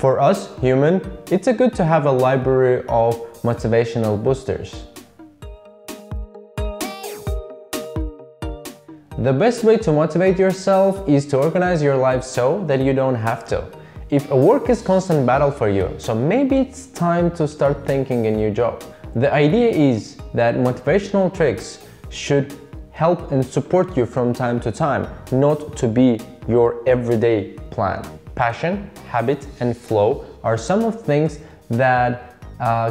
For us, human, it's good to have a library of motivational boosters. The best way to motivate yourself is to organize your life so that you don't have to. If a work is constant battle for you, so maybe it's time to start thinking a new job. The idea is that motivational tricks should help and support you from time to time, not to be your everyday plan. Passion, habit, and flow are some of things that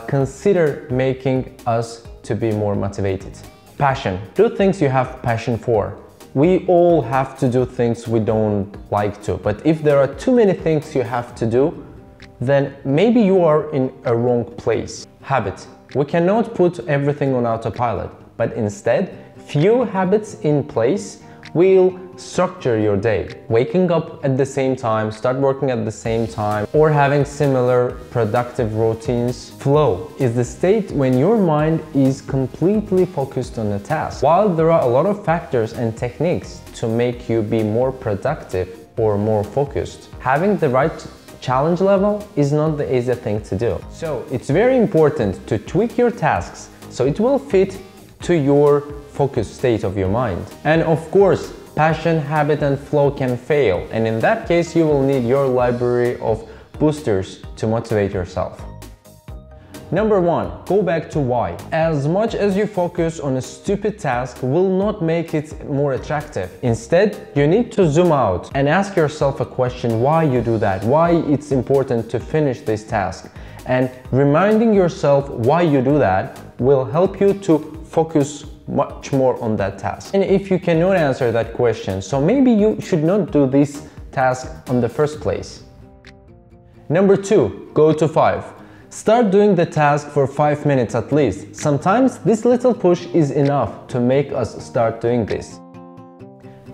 consider making us to be more motivated. Passion. Do things you have passion for. We all have to do things we don't like to, but if there are too many things you have to do, then maybe you are in a wrong place. Habit. We cannot put everything on autopilot, but instead, few habits in place will structure your day. Waking up at the same time, start working at the same time, or having similar productive routines. Flow is the state when your mind is completely focused on a task. While there are a lot of factors and techniques to make you be more productive or more focused, having the right challenge level is not the easy thing to do. So it's very important to tweak your tasks so it will fit to your focused state of your mind. And of course, passion, habit, and flow can fail, and in that case you will need your library of boosters to motivate yourself. Number 1, go back to why. As much as you focus on a stupid task will not make it more attractive. Instead, you need to zoom out and ask yourself a question why you do that, why it's important to finish this task. And reminding yourself why you do that will help you to focus much more on that task. And if you cannot answer that question, so maybe you should not do this task in the first place. Number 2, go to 5. Start doing the task for 5 minutes at least. Sometimes this little push is enough to make us start doing this.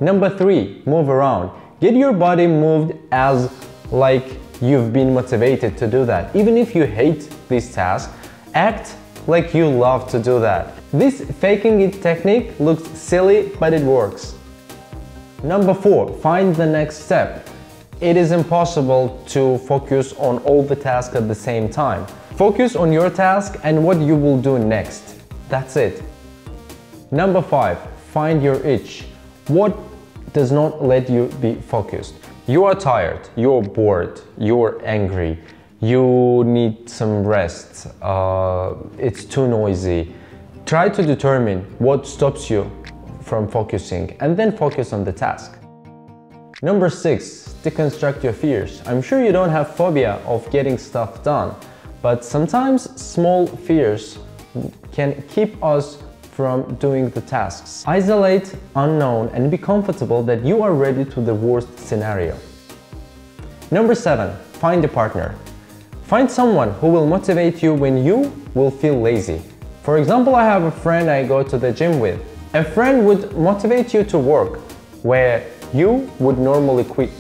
Number 3, move around. Get your body moved as like you've been motivated to do that. Even if you hate this task, act like you love to do that. This faking it technique looks silly, but it works. Number 4, find the next step. It is impossible to focus on all the tasks at the same time. Focus on your task and what you will do next. That's it. Number 5, find your itch. What does not let you be focused? You are tired, you're bored, you're angry, you need some rest, it's too noisy. Try to determine what stops you from focusing and then focus on the task. Number 6, deconstruct your fears. I'm sure you don't have phobia of getting stuff done, but sometimes small fears can keep us from doing the tasks. Isolate unknown and be comfortable that you are ready to the worst scenario. Number 7, find a partner. Find someone who will motivate you when you will feel lazy. For example, I have a friend I go to the gym with. A friend would motivate you to work where you would normally quit.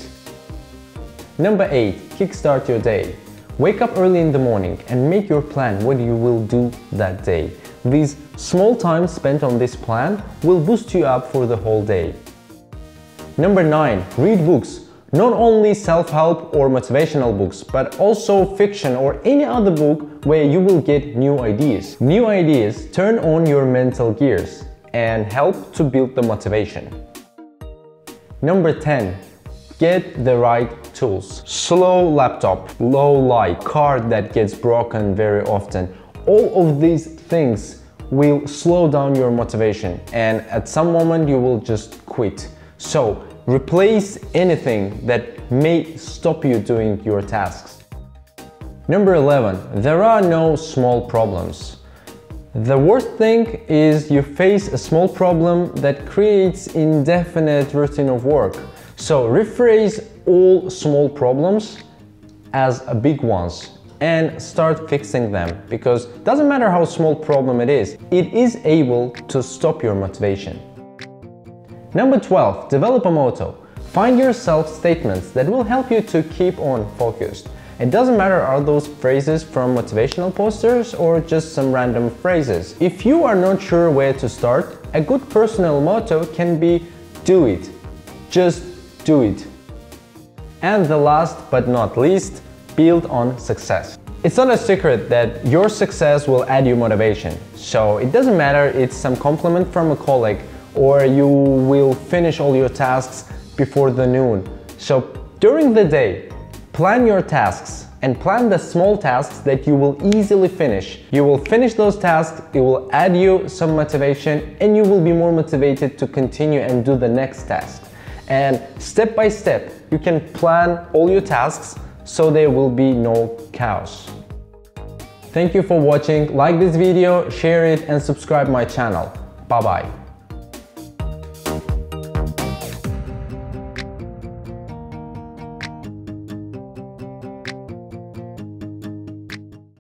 Number 8, kickstart your day. Wake up early in the morning and make your plan what you will do that day. These small times spent on this plan will boost you up for the whole day. Number 9, read books. Not only self-help or motivational books, but also fiction or any other book where you will get new ideas. New ideas turn on your mental gears and help to build the motivation. Number 10, get the right tools. Slow laptop, low light, car that gets broken very often. All of these things will slow down your motivation and at some moment you will just quit. So replace anything that may stop you doing your tasks. Number 11, there are no small problems. The worst thing is you face a small problem that creates indefinite routine of work. So rephrase all small problems as big ones and start fixing them, because it doesn't matter how small problem it is able to stop your motivation. Number 12, develop a motto. Find your self-statements that will help you to keep on focused. It doesn't matter are those phrases from motivational posters or just some random phrases. If you are not sure where to start, a good personal motto can be do it. Just do it. And the last but not least, built on success. It's not a secret that your success will add you motivation, so it doesn't matter it's some compliment from a colleague or you will finish all your tasks before the noon. So during the day, plan your tasks and plan the small tasks that you will easily finish. You will finish those tasks, it will add you some motivation, and you will be more motivated to continue and do the next task. And step by step, you can plan all your tasks so there will be no chaos. Thank you for watching. Like this video, share it, and subscribe my channel. Bye bye.